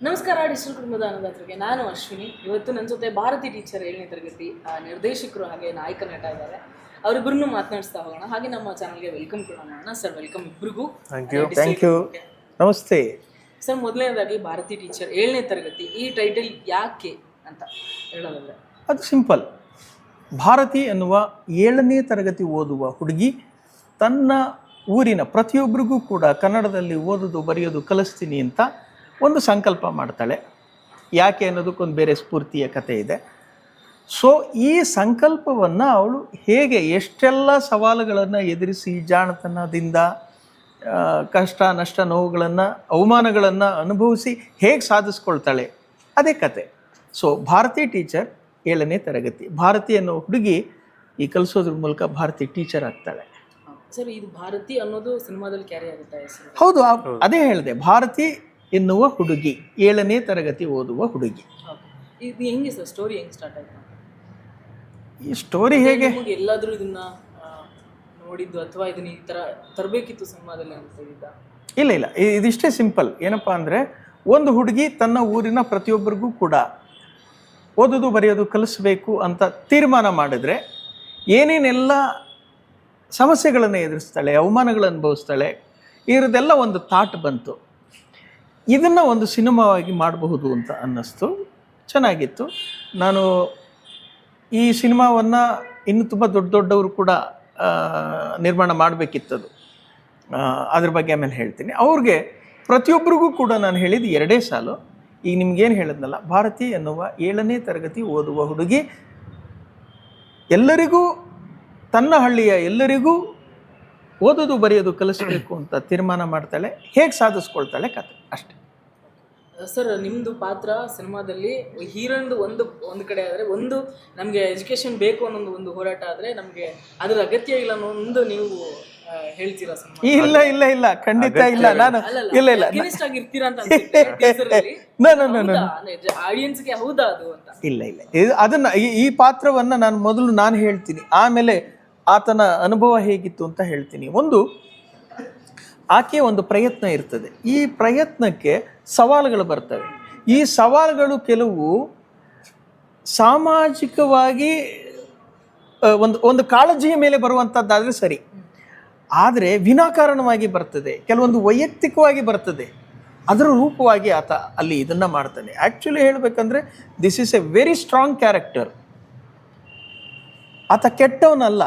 ನಮಸ್ಕಾರ ಡಿಜಿಟಲ್ ಕುಟುಂಬದ ಅನ್ನದಾತರಿಗೆ ನಾನು ಅಶ್ವಿನಿ. ಇವತ್ತು ನನ್ನ ಜೊತೆ ಭಾರತಿ ಟೀಚರ್ 7ನೇ ತರಗತಿ ನಿರ್ದೇಶಕರು ಹಾಗೆ ನಾಯಕ ನಟ ಇದ್ದಾರೆ. ಅವರಿಬ್ಬರನ್ನು ಮಾತನಾಡಿಸ್ತಾ ಹೋಗೋಣ. ಹಾಗೆ ನಮ್ಮ ಚಾನಲ್ಗೆ ವೆಲ್ಕಮ್ ಕೊಡೋಣ. ಸರ್ ವೆಲ್ಕಮ್ ಇಬ್ಬರಿಗೂ. Thank you. ನಮಸ್ತೆ ಸರ್, ಮೊದಲನೇದಾಗಿ ಭಾರತಿ ಟೀಚರ್ 7ನೇ ತರಗತಿ ಈ ಟೈಟಲ್ ಯಾಕೆ ಅಂತ ಹೇಳೋದಾದ್ರೆ? ಅದು ಸಿಂಪಲ್. ಭಾರತಿ ಅನ್ನುವ 7ನೇ ತರಗತಿ ಓದುವ ಹುಡುಗಿ ತನ್ನ ಊರಿನ ಪ್ರತಿಯೊಬ್ಬರಿಗೂ ಕೂಡ ಕನ್ನಡದಲ್ಲಿ ಓದೋದು ಬರೆಯೋದು ಕಲಿಸ್ತೀನಿ ಅಂತ ಒಂದು ಸಂಕಲ್ಪ ಮಾಡ್ತಾಳೆ. ಯಾಕೆ ಅನ್ನೋದಕ್ಕೊಂದು ಬೇರೆ ಸ್ಫೂರ್ತಿಯ ಕಥೆ ಇದೆ. ಸೊ ಈ ಸಂಕಲ್ಪವನ್ನು ಅವಳು ಹೇಗೆ ಎಷ್ಟೆಲ್ಲ ಸವಾಲುಗಳನ್ನು ಎದುರಿಸಿ ಜಾಣತನದಿಂದ ಕಷ್ಟ ನಷ್ಟ ನೋವುಗಳನ್ನು ಅವಮಾನಗಳನ್ನು ಅನುಭವಿಸಿ ಹೇಗೆ ಸಾಧಿಸ್ಕೊಳ್ತಾಳೆ, ಅದೇ ಕತೆ. ಸೊ ಭಾರತಿ ಟೀಚರ್ 7ನೇ ತರಗತಿ. ಭಾರತಿ ಅನ್ನೋ ಹುಡುಗಿ ಈ ಕಲಿಸೋದ್ರ ಮೂಲಕ ಭಾರತಿ ಟೀಚರ್ ಆಗ್ತಾಳೆ. ಸರ್, ಇದು ಭಾರತಿ ಅನ್ನೋದು ಸಿನಿಮಾದಲ್ಲಿ ಕ್ಯಾರಿ ಆಗುತ್ತೆ? ಹೌದು, ಅದೇ ಹೇಳಿದೆ. ಭಾರತಿ ಎನ್ನುವ ಹುಡುಗಿ 7ನೇ ತರಗತಿ ಓದುವ ಹುಡುಗಿ. ಇದು ಹೆಂಗೆ ಸರ್ ಸ್ಟೋರಿ ಹೆಂಗೆ ಸ್ಟಾರ್ಟ್ ಆಯ್ತು? ಈ ಸ್ಟೋರಿ ಹೇಗೆ ಎಲ್ಲಾದರೂ ಇದನ್ನ ನೋಡಿದ್ದು ಅಥವಾ ಇದನ್ನ ಈ ಥರ ತರಬೇಕಿತ್ತು ಸಿನಿಮಾದಲ್ಲಿ ಅಂತ ಇದ್ದ? ಇಲ್ಲ, ಇದಿಷ್ಟೇ ಸಿಂಪಲ್. ಏನಪ್ಪ ಅಂದರೆ, ಒಂದು ಹುಡುಗಿ ತನ್ನ ಊರಿನ ಪ್ರತಿಯೊಬ್ಬರಿಗೂ ಕೂಡ ಓದೋದು ಬರೆಯೋದು ಕಲಿಸ್ಬೇಕು ಅಂತ ತೀರ್ಮಾನ ಮಾಡಿದ್ರೆ ಏನೇನೆಲ್ಲ ಸಮಸ್ಯೆಗಳನ್ನು ಎದುರಿಸ್ತಾಳೆ, ಅವಮಾನಗಳನ್ನು ಅನುಭವಿಸ್ತಾಳೆ, ಇರೋದೆಲ್ಲ ಒಂದು ಥಾಟ್ ಬಂತು. ಇದನ್ನು ಒಂದು ಸಿನಿಮಾವಾಗಿ ಮಾಡಬಹುದು ಅಂತ ಅನ್ನಿಸ್ತು. ಚೆನ್ನಾಗಿತ್ತು. ನಾನು ಈ ಸಿನಿಮಾವನ್ನು ಇನ್ನೂ ತುಂಬ ದೊಡ್ಡವರು ಕೂಡ ನಿರ್ಮಾಣ ಮಾಡಬೇಕಿತ್ತದು. ಅದ್ರ ಬಗ್ಗೆ ಆಮೇಲೆ ಹೇಳ್ತೀನಿ. ಅವ್ರಿಗೆ ಪ್ರತಿಯೊಬ್ಬರಿಗೂ ಕೂಡ ನಾನು ಹೇಳಿದ್ದು 2 ಸಾಲು. ಈಗ ನಿಮ್ಗೇನು ಹೇಳಿದ್ನಲ್ಲ, ಭಾರತಿ ಎನ್ನುವ 7ನೇ ತರಗತಿ ಓದುವ ಹುಡುಗಿ ಎಲ್ಲರಿಗೂ, ತನ್ನ ಹಳ್ಳಿಯ ಎಲ್ಲರಿಗೂ ಓದೋದು ಬರೆಯೋದು ಕಲಿಸಬೇಕು ಅಂತ ತೀರ್ಮಾನ ಮಾಡ್ತಾಳೆ. ಹೇಗೆ ಸಾಧಿಸ್ಕೊಳ್ತಾಳೆ ಕತೆ, ಅಷ್ಟೇ. ಸರ್, ನಿಮ್ಮದು ಪಾತ್ರ ಸಿನಿಮಾದಲ್ಲಿ ಹೀರೋನ್ದು ಒಂದು ಕಡೆ ಆದರೆ, ಒಂದು ನಮಗೆ ಎಜುಕೇಷನ್ ಬೇಕು ಅನ್ನೋ ಒಂದು ಹೋರಾಟ ಆದರೆ ನಮಗೆ ಅದರ ಅಗತ್ಯ ಇಲ್ಲ ಅನ್ನೋ ಒಂದು ನೀವು ಹೇಳ್ತೀರಾ ಸಿನಿಮಾ? ಇಲ್ಲ, ಖಂಡಿತ ಇಲ್ಲ. ನಾನು ಇಲ್ಲ ಆಗಿರ್ತೀರಾ ಅಂತ ಆಡಿಯನ್ಸ್ಗೆ ಹೌದಾ ಅದು ಅಂತ? ಇಲ್ಲ, ಅದನ್ನ ಈ ಪಾತ್ರವನ್ನು ನಾನು ಹೇಳ್ತೀನಿ, ಆಮೇಲೆ ಆತನ ಅನುಭವ ಹೇಗಿತ್ತು ಅಂತ ಹೇಳ್ತೀನಿ. ಆಕೆ ಒಂದು ಪ್ರಯತ್ನ ಇರ್ತದೆ. ಈ ಪ್ರಯತ್ನಕ್ಕೆ ಸವಾಲುಗಳು ಬರ್ತವೆ. ಈ ಸವಾಲುಗಳು ಕೆಲವು ಸಾಮಾಜಿಕವಾಗಿ ಒಂದು ಕಾಳಜಿಯ ಮೇಲೆ ಬರುವಂಥದ್ದಾದರೆ ಸರಿ, ಆದರೆ ವಿನಾಕಾರಣವಾಗಿ ಬರ್ತದೆ, ಕೆಲವೊಂದು ವೈಯಕ್ತಿಕವಾಗಿ ಬರ್ತದೆ. ಅದರ ರೂಪವಾಗಿ ಆತ ಅಲ್ಲಿ ಇದನ್ನು ಮಾಡ್ತಾನೆ. ಆ್ಯಕ್ಚುಲಿ ಹೇಳಬೇಕಂದ್ರೆ this is A very strong character. ಆತ ಕೆಟ್ಟವನಲ್ಲ,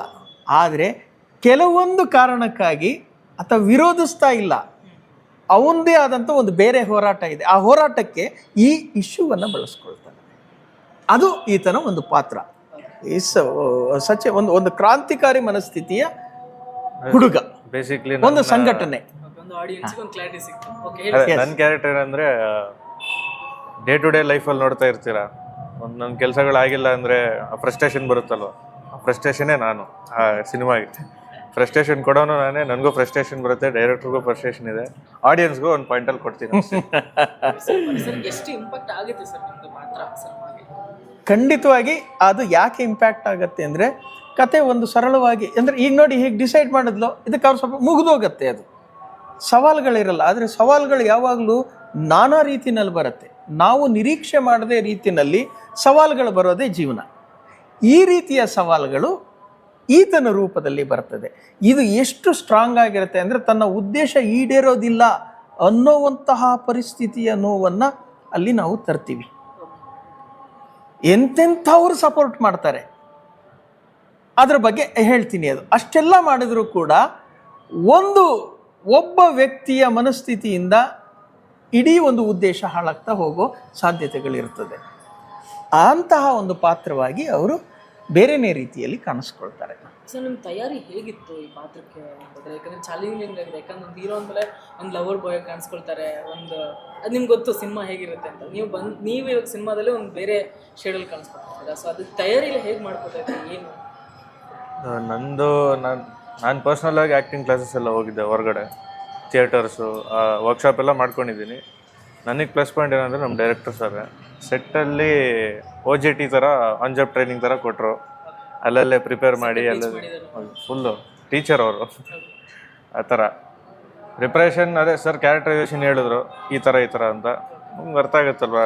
ಆದರೆ ಕೆಲವೊಂದು ಕಾರಣಕ್ಕಾಗಿ ಆತ ವಿರೋಧಿಸ್ತಾ ಇಲ್ಲ. ಅವನದೇ ಆದಂಥ ಒಂದು ಬೇರೆ ಹೋರಾಟ ಇದೆ. ಆ ಹೋರಾಟಕ್ಕೆ ಈ ಇಶ್ಯೂವನ್ನು ಬಳಸ್ಕೊಳ್ತಾನೆ. ಅದು ಈತನ ಒಂದು ಪಾತ್ರ. ಒಂದು ಕ್ರಾಂತಿಕಾರಿ ಮನಸ್ಥಿತಿಯ ಹುಡುಗ, ಬೇಸಿಕ್ಲಿ ಒಂದು ಸಂಘಟನೆ. ನನ್ನ ಕ್ಯಾರೆಕ್ಟರ್ ಅಂದರೆ ಡೇ ಟು ಡೇ ಲೈಫಲ್ಲಿ ನೋಡ್ತಾ ಇರ್ತೀರಾ, ನನ್ನ ಕೆಲಸಗಳಾಗಿಲ್ಲ ಅಂದರೆ ಫ್ರಸ್ಟ್ರೇಷನ್ ಬರುತ್ತಲ್ವ, ಆ ಫ್ರಸ್ಟ್ರೇಷನ್ನೇ ನಾನು ಆ ಸಿನಿಮಾಗೆ. ಫ್ರಸ್ಟ್ರೇಷನ್ ಕೊಡೋನು ನಾನೇ, ನನಗೂ ಫ್ರಸ್ಟ್ರೇಷನ್ ಬರುತ್ತೆ, ಡೈರೆಕ್ಟರ್ಗೂ ಫ್ರಸ್ಟ್ರೇಷನ್ ಇದೆ, ಆಡಿಯನ್ಸ್ಗೂ ಒಂದು ಪಾಯಿಂಟಲ್ಲಿ ಕೊಡ್ತೀನಿ. ಎಷ್ಟು ಇಂಪ್ಯಾಕ್ಟ್ ಆಗುತ್ತೆ ಸರ್ ನಿಮ್ಮದು ಪಾತ್ರ ಸಿನಿಮಾಗೆ? ಖಂಡಿತವಾಗಿ ಅದು ಯಾಕೆ ಇಂಪ್ಯಾಕ್ಟ್ ಆಗುತ್ತೆ ಅಂದರೆ, ಕತೆ ಒಂದು ಸರಳವಾಗಿ, ಅಂದರೆ ಈಗ ನೋಡಿ ಹೀಗೆ ಡಿಸೈಡ್ ಮಾಡಿದ್ಲು, ಇದಕ್ಕೆ ಅವ್ರು ಸ್ವಲ್ಪ ಮುಗಿದೋಗತ್ತೆ. ಅದು ಸವಾಲುಗಳಿರಲ್ಲ, ಆದರೆ ಸವಾಲುಗಳು ಯಾವಾಗಲೂ ನಾನಾ ರೀತಿಯಲ್ಲಿ ಬರುತ್ತೆ. ನಾವು ನಿರೀಕ್ಷೆ ಮಾಡದೆ ರೀತಿಯಲ್ಲಿ ಸವಾಲುಗಳು ಬರೋದೇ ಜೀವನ. ಈ ರೀತಿಯ ಸವಾಲುಗಳು ಈತನ ರೂಪದಲ್ಲಿ ಬರ್ತದೆ. ಇದು ಎಷ್ಟು ಸ್ಟ್ರಾಂಗ್ ಆಗಿರುತ್ತೆ ಅಂದರೆ, ತನ್ನ ಉದ್ದೇಶ ಈಡೇರೋದಿಲ್ಲ ಅನ್ನೋವಂತಹ ಪರಿಸ್ಥಿತಿಯ ನೋವನ್ನು ಅಲ್ಲಿ ನಾವು ತರ್ತೀವಿ. ಎಂತೆಂಥವ್ರು ಸಪೋರ್ಟ್ ಮಾಡ್ತಾರೆ, ಅದ್ರ ಬಗ್ಗೆ ಹೇಳ್ತೀನಿ. ಅದು ಅಷ್ಟೆಲ್ಲ ಮಾಡಿದರೂ ಕೂಡ ಒಬ್ಬ ವ್ಯಕ್ತಿಯ ಮನಸ್ಥಿತಿಯಿಂದ ಇಡೀ ಒಂದು ಉದ್ದೇಶ ಹಾಳಾಗ್ತಾ ಹೋಗೋ ಸಾಧ್ಯತೆಗಳಿರ್ತದೆ. ಅಂತಹ ಒಂದು ಪಾತ್ರವಾಗಿ ಅವರು ಬೇರೆನೇ ರೀತಿಯಲ್ಲಿ ಕಾಣಿಸ್ಕೊಳ್ತಾರೆ. ಸರ್, ನಿಮ್ಮ ತಯಾರಿ ಹೇಗಿತ್ತು ಈ ಪಾತ್ರಕ್ಕೆ? ಯಾಕಂದರೆ ಚಾಲೆಂಜಿಂಗ್ ಆಗಿದೆ. ಯಾಕಂದ್ರೆ ಒಂದು ಹೀರೋ ಅಂದಮೇಲೆ ಒಂದು ಲವರ್ ಬಾಯ್ ಕಾಣಿಸ್ಕೊಳ್ತಾರೆ. ಅದು ನಿಮ್ಗೆ ಗೊತ್ತು ಸಿನಿಮಾ ಹೇಗಿರುತ್ತೆ ಅಂತ. ನೀವು ಇವಾಗ ಸಿನಿಮಾದಲ್ಲಿ ಒಂದು ಬೇರೆ ಶೇಡಲ್ಲಿ ಕಾಣಿಸ್ಕೊಳ್ತೀರಾ. ಸೊ ಅದು ತಯಾರಿಯಲ್ಲಿ ಹೇಗೆ ಮಾಡ್ಕೊತಾ ಇದ್ದೀರಿ, ಏನು? ನಾನು ಪರ್ಸ್ನಲಾಗಿ ಆ್ಯಕ್ಟಿಂಗ್ ಕ್ಲಾಸಸ್ ಎಲ್ಲ ಹೋಗಿದ್ದೆ, ಹೊರಗಡೆ ಥಿಯೇಟರ್ಸು ವರ್ಕ್ಶಾಪ್ ಎಲ್ಲ ಮಾಡ್ಕೊಂಡಿದ್ದೀನಿ. ನನಗೆ ಪ್ಲಸ್ ಪಾಯಿಂಟ್ ಏನಂದರೆ, ನಮ್ಮ ಡೈರೆಕ್ಟರ್ ಸರ್ ಸೆಟ್ಟಲ್ಲಿ OJT ಥರ ಆನ್ ಜಾಬ್ ಟ್ರೈನಿಂಗ್ ಥರ ಕೊಟ್ಟರು. ಅಲ್ಲಲ್ಲೇ ಪ್ರಿಪೇರ್ ಮಾಡಿ ಫುಲ್ಲು ಟೀಚರ್ ಅವರು. ಆ ಥರ ಪ್ರಿಪ್ರೇಷನ್, ಅದೇ ಸರ್ ಕ್ಯಾರೆಕ್ಟರೈಸೇಷನ್ ಹೇಳಿದ್ರು ಈ ಥರ ಅಂತ. ನಮ್ಗೆ ಅರ್ಥ ಆಗುತ್ತಲ್ವ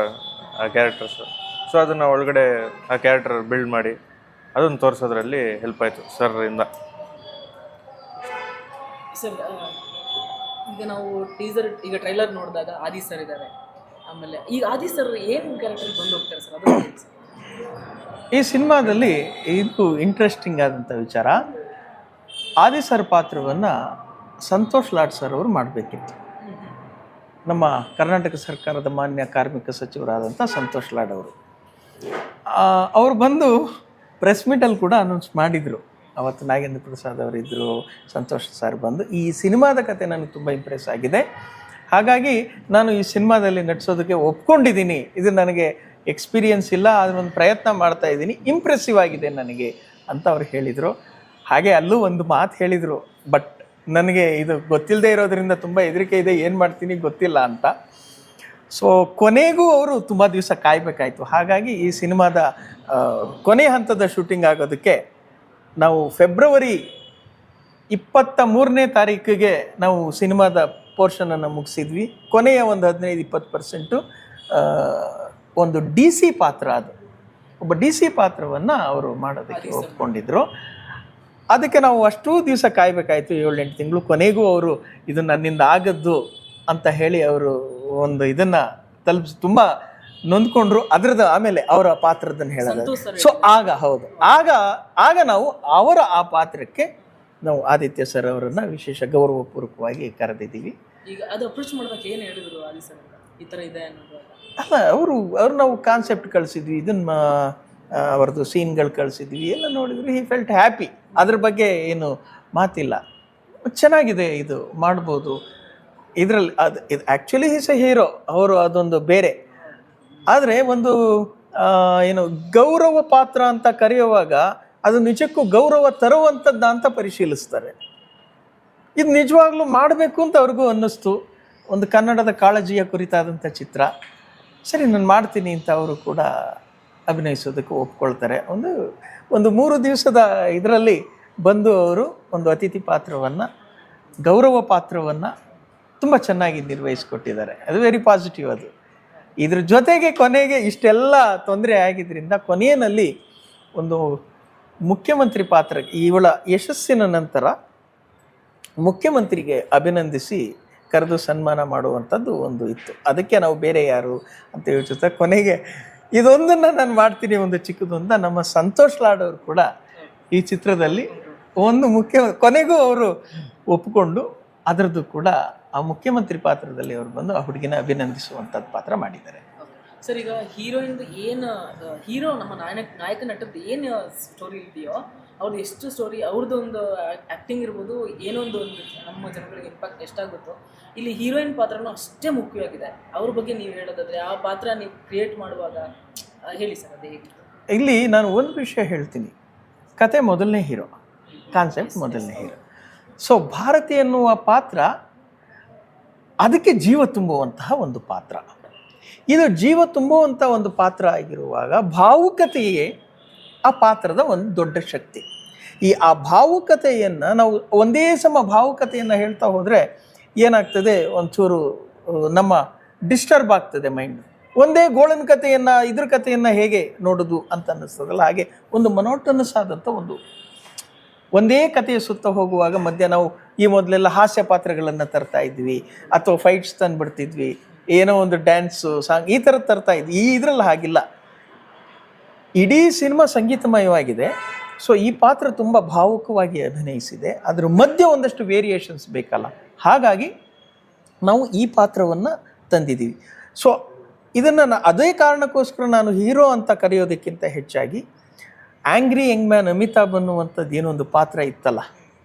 ಆ ಕ್ಯಾರೆಕ್ಟರ್ಸು. ಸೊ ಅದನ್ನು ಒಳಗಡೆ ಆ ಕ್ಯಾರೆಕ್ಟರ್ ಬಿಲ್ಡ್ ಮಾಡಿ ಅದನ್ನು ತೋರಿಸೋದ್ರಲ್ಲಿ ಹೆಲ್ಪ್ ಆಯಿತು ಸರ್ರಿಂದ. ಸರ್ ಈಗ ನಾವು ಈಗ ಟ್ರೈಲರ್ ನೋಡಿದಾಗ ಆದಿ ಸರ್ ಇದ್ದಾರೆ, ಆಮೇಲೆ ಈಗ ಆದಿ ಸರ್ ಏನು ಕ್ಯಾರೆಕ್ಟರ್ ಬಂದು ಹೋಗ್ತಾರೆ ಸರ್ ಅದು ಹೇಳಿ ಸರ್. ಈ ಸಿನಿಮಾದಲ್ಲಿ ಇದು ಇಂಟ್ರೆಸ್ಟಿಂಗ್ ಆದಂಥ ವಿಚಾರ, ಆದಿ ಸರ್ ಪಾತ್ರವನ್ನು ಸಂತೋಷ್ ಲಾಡ್ ಸರ್ ಅವರು ಮಾಡಬೇಕಿತ್ತು. ನಮ್ಮ ಕರ್ನಾಟಕ ಸರ್ಕಾರದ ಮಾನ್ಯ ಕಾರ್ಮಿಕ ಸಚಿವರಾದಂಥ ಸಂತೋಷ್ ಲಾಡ್ ಅವರು ಬಂದು ಪ್ರೆಸ್ ಮೀಟಲ್ಲಿ ಕೂಡ ಅನೌನ್ಸ್ ಮಾಡಿದರು. ಅವತ್ತು ನಾಗೇಂದ್ರ ಪ್ರಸಾದ್ ಅವರಿದ್ದರು, ಸಂತೋಷ್ ಸರ್ ಬಂದು ಈ ಸಿನಿಮಾದ ಕತೆ ನನಗೆ ತುಂಬ ಇಂಪ್ರೆಸ್ ಆಗಿದೆ, ಹಾಗಾಗಿ ನಾನು ಈ ಸಿನಿಮಾದಲ್ಲಿ ನಟಿಸೋದಕ್ಕೆ ಒಪ್ಕೊಂಡಿದ್ದೀನಿ, ಇದು ನನಗೆ ಎಕ್ಸ್ಪೀರಿಯನ್ಸ್ ಇಲ್ಲ, ಅದನ್ನೊಂದು ಪ್ರಯತ್ನ ಮಾಡ್ತಾ ಇದ್ದೀನಿ, ಇಂಪ್ರೆಸಿವ್ ಆಗಿದೆ ನನಗೆ ಅಂತ ಅವ್ರು ಹೇಳಿದರು. ಹಾಗೆ ಅಲ್ಲೂ ಒಂದು ಮಾತು ಹೇಳಿದರು, ಬಟ್ ನನಗೆ ಇದು ಗೊತ್ತಿಲ್ಲದೆ ಇರೋದರಿಂದ ತುಂಬ ಹೆದರಿಕೆ ಇದೆ, ಏನು ಮಾಡ್ತೀನಿ ಗೊತ್ತಿಲ್ಲ ಅಂತ. ಸೊ ಕೊನೆಗೂ ಅವರು ತುಂಬ ದಿವಸ ಕಾಯಬೇಕಾಯಿತು. ಹಾಗಾಗಿ ಈ ಸಿನಿಮಾದ ಕೊನೆ ಹಂತದ ಶೂಟಿಂಗ್ ಆಗೋದಕ್ಕೆ ನಾವು ಫೆಬ್ರವರಿ 23ನೇ ತಾರೀಕಿಗೆ ನಾವು ಸಿನಿಮಾದ ಪೋರ್ಷನನ್ನು ಮುಗಿಸಿದ್ವಿ. ಕೊನೆಯ ಒಂದು 15-20% ಒಂದು DC ಪಾತ್ರ, ಅದು ಒಬ್ಬ DC ಪಾತ್ರವನ್ನು ಅವರು ಮಾಡೋದಕ್ಕೆ ಒಪ್ಕೊಂಡಿದ್ರು. ಅದಕ್ಕೆ ನಾವು ಅಷ್ಟೂ ದಿವಸ ಕಾಯಬೇಕಾಯಿತು, 7-8 ತಿಂಗಳು. ಕೊನೆಗೂ ಅವರು ಇದು ನನ್ನಿಂದ ಆಗದ್ದು ಅಂತ ಹೇಳಿ ಅವರು ಒಂದು ಇದನ್ನು ತಲುಪಿಸಿ ತುಂಬ ನೊಂದ್ಕೊಂಡ್ರು. ಅದರದ್ದು ಆಮೇಲೆ ಅವರ ಪಾತ್ರದನ್ನು ಹೇಳೋದು. ಸೊ ಆಗ ನಾವು ಅವರ ಆ ಪಾತ್ರಕ್ಕೆ ನಾವು ಆದಿತ್ಯ ಸರ್ ಅವರನ್ನು ವಿಶೇಷ ಗೌರವಪೂರ್ವಕವಾಗಿ ಕರೆದಿದ್ದೀವಿ. ಈಗ ಅದು ಅಪ್ರೋಚ್ ಮಾಡೋದಕ್ಕೆ ಏನು ಹೇಳಿದ್ರು ಆದಿ ಸರ್, ಈ ಥರ ಇದೆ ಅನ್ನೋದು? ಅಲ್ಲ, ಅವರು ನಾವು ಕಾನ್ಸೆಪ್ಟ್ ಕಳಿಸಿದ್ವಿ, ಇದನ್ನು ಅವ್ರದ್ದು ಸೀನ್ಗಳು ಕಳಿಸಿದ್ವಿ, ಎಲ್ಲ ನೋಡಿದ್ರು. ಹಿ ಫೆಲ್ಟ್ ಹ್ಯಾಪಿ, ಅದ್ರ ಬಗ್ಗೆ ಏನು ಮಾತಿಲ್ಲ, ಚೆನ್ನಾಗಿದೆ, ಇದು ಮಾಡ್ಬೋದು. ಇದರಲ್ಲಿ ಇದು ಆ್ಯಕ್ಚುಲಿ ಈಸ್ ಎ ಹೀರೋ, ಅವರು ಅದೊಂದು ಬೇರೆ. ಆದರೆ ಒಂದು ಏನು ಗೌರವ ಪಾತ್ರ ಅಂತ ಕರೆಯುವಾಗ ಅದು ನಿಜಕ್ಕೂ ಗೌರವ ತರುವಂಥದ್ದು ಅಂತ ಪರಿಶೀಲಿಸ್ತಾರೆ. ಇದು ನಿಜವಾಗ್ಲೂ ಮಾಡಬೇಕು ಅಂತ ಅವ್ರಿಗೂ ಅನ್ನಿಸ್ತು. ಒಂದು ಕನ್ನಡದ ಕಾಳಜಿಯ ಕುರಿತಾದಂಥ ಚಿತ್ರ, ಸರಿ ನಾನು ಮಾಡ್ತೀನಿ ಅಂತ ಅವರು ಕೂಡ ಅಭಿನಯಿಸೋದಕ್ಕೆ ಒಪ್ಕೊಳ್ತಾರೆ. ಒಂದು 3 ದಿವಸದ ಇದರಲ್ಲಿ ಬಂದು ಅವರು ಒಂದು ಅತಿಥಿ ಪಾತ್ರವನ್ನು, ಗೌರವ ಪಾತ್ರವನ್ನು ತುಂಬ ಚೆನ್ನಾಗಿ ನಿರ್ವಹಿಸಿಕೊಟ್ಟಿದ್ದಾರೆ. ಅದು ವೆರಿ ಪಾಸಿಟಿವ್. ಅದು ಇದ್ರ ಜೊತೆಗೆ ಕೊನೆಗೆ ಇಷ್ಟೆಲ್ಲ ತೊಂದರೆ ಆಗಿದ್ದರಿಂದ ಕೊನೆಯಲ್ಲಿ ಒಂದು ಮುಖ್ಯಮಂತ್ರಿ ಪಾತ್ರ, ಇವಳ ಯಶಸ್ಸಿನ ನಂತರ ಮುಖ್ಯಮಂತ್ರಿಗೆ ಅಭಿನಂದಿಸಿ ಕರೆದು ಸನ್ಮಾನ ಮಾಡುವಂಥದ್ದು ಒಂದು ಇತ್ತು. ಅದಕ್ಕೆ ನಾವು ಬೇರೆ ಯಾರು ಅಂತ ಯೋಚಿಸ್ತಾ ಕೊನೆಗೆ ಇದೊಂದನ್ನು ನಾನು ಮಾಡ್ತೀನಿ, ಒಂದು ಚಿಕ್ಕದೊಂದು. ನಮ್ಮ ಸಂತೋಷ್ ಲಾಡ್ ಅವರು ಕೂಡ ಈ ಚಿತ್ರದಲ್ಲಿ ಒಂದು ಕೊನೆಗೂ ಅವರು ಒಪ್ಪಿಕೊಂಡು ಅದರದ್ದು ಕೂಡ ಆ ಮುಖ್ಯಮಂತ್ರಿ ಪಾತ್ರದಲ್ಲಿ ಅವರು ಬಂದು ಆ ಹುಡುಗಿನ ಅಭಿನಂದಿಸುವಂಥದ್ದು ಪಾತ್ರ ಮಾಡಿದ್ದಾರೆ. ಸರ್, ಈಗ ಹೀರೋಯಿಂದು ಏನು ಹೀರೋ ನಮ್ಮ ನಾಯಕ ನಟದ್ದು ಏನು ಸ್ಟೋರಿ ಇದೆಯೋ ಅವ್ರದ್ದು ಎಷ್ಟು ಸ್ಟೋರಿ, ಅವ್ರದ್ದು ಒಂದು ಆ್ಯಕ್ಟಿಂಗ್ ಇರ್ಬೋದು, ಏನೋ ಒಂದು ನಮ್ಮ ಜನಗಳಿಗೆ ಇಂಪ್ಯಾಕ್ಟ್ ಎಷ್ಟಾಗುತ್ತೋ, ಇಲ್ಲಿ ಹೀರೋಯಿನ್ ಪಾತ್ರನೂ ಅಷ್ಟೇ ಮುಖ್ಯವಾಗಿದೆ. ಅವ್ರ ಬಗ್ಗೆ ನೀವು ಹೇಳೋದಾದರೆ ಆ ಪಾತ್ರ ನೀವು ಕ್ರಿಯೇಟ್ ಮಾಡುವಾಗ ಹೇಳಿ ಸರ್, ಅದೇ ಹೇಗೆ? ಇಲ್ಲಿ ನಾನು ಒಂದು ವಿಷಯ ಹೇಳ್ತೀನಿ. ಕತೆ ಮೊದಲನೇ ಹೀರೋ, ಕಾನ್ಸೆಪ್ಟ್ ಮೊದಲನೇ ಹೀರೋ. ಸೊ ಭಾರತಿ ಎನ್ನುವ ಪಾತ್ರ ಅದಕ್ಕೆ ಜೀವ ತುಂಬುವಂತಹ ಒಂದು ಪಾತ್ರ. ಇದು ಜೀವ ತುಂಬುವಂಥ ಒಂದು ಪಾತ್ರ ಆಗಿರುವಾಗ ಭಾವುಕತೆಯೇ ಆ ಪಾತ್ರದ ಒಂದು ದೊಡ್ಡ ಶಕ್ತಿ. ಆ ಭಾವುಕತೆಯನ್ನು ನಾವು ಒಂದೇ ಸಮ ಭಾವುಕತೆಯನ್ನು ಹೇಳ್ತಾ ಹೋದರೆ ಏನಾಗ್ತದೆ, ಒಂಚೂರು ನಮ್ಮ ಡಿಸ್ಟರ್ಬ್ ಆಗ್ತದೆ ಮೈಂಡ್. ಒಂದೇ ಗೋಳನ ಕಥೆಯನ್ನು ಇದ್ರ ಕಥೆಯನ್ನು ಹೇಗೆ ನೋಡೋದು ಅಂತ ಅನ್ನಿಸ್ತದಲ್ಲ, ಹಾಗೆ ಒಂದು ಮೊನೋಟನಸ್ ಆದಂಥ ಒಂದೇ ಕಥೆಯ ಸುತ್ತ ಹೋಗುವಾಗ ಮಧ್ಯ ನಾವು ಈ ಮೊದಲೆಲ್ಲ ಹಾಸ್ಯ ಪಾತ್ರಗಳನ್ನು ತರ್ತಾ ಇದ್ವಿ, ಅಥವಾ ಫೈಟ್ಸ್ ತಂದುಬಿಡ್ತಿದ್ವಿ, ಏನೋ ಒಂದು ಡ್ಯಾನ್ಸು ಸಾಂಗ್ ಈ ಥರ ತರ್ತಾ ಇದ್ವಿ. ಇದರಲ್ಲಿ ಹಾಗಿಲ್ಲ, ಇಡೀ ಸಿನಿಮಾ ಸಂಗೀತಮಯವಾಗಿದೆ. ಸೊ ಈ ಪಾತ್ರ ತುಂಬ ಭಾವುಕವಾಗಿ ಅಭಿನಯಿಸಿದೆ. ಅದರ ಮಧ್ಯೆ ಒಂದಷ್ಟು ವೇರಿಯೇಷನ್ಸ್ ಬೇಕಲ್ಲ, ಹಾಗಾಗಿ ನಾವು ಈ ಪಾತ್ರವನ್ನು ತಂದಿದ್ದೀವಿ. ಸೊ ಇದನ್ನು ಅದೇ ಕಾರಣಕ್ಕೋಸ್ಕರ ನಾನು ಹೀರೋ ಅಂತ ಕರೆಯೋದಕ್ಕಿಂತ ಹೆಚ್ಚಾಗಿ ಆ್ಯಂಗ್ರಿ ಯಂಗ್ ಮ್ಯಾನ್ ಅಮಿತಾಬ್ ಅನ್ನುವಂಥದ್ದು ಏನೊಂದು ಪಾತ್ರ ಇತ್ತಲ್ಲ,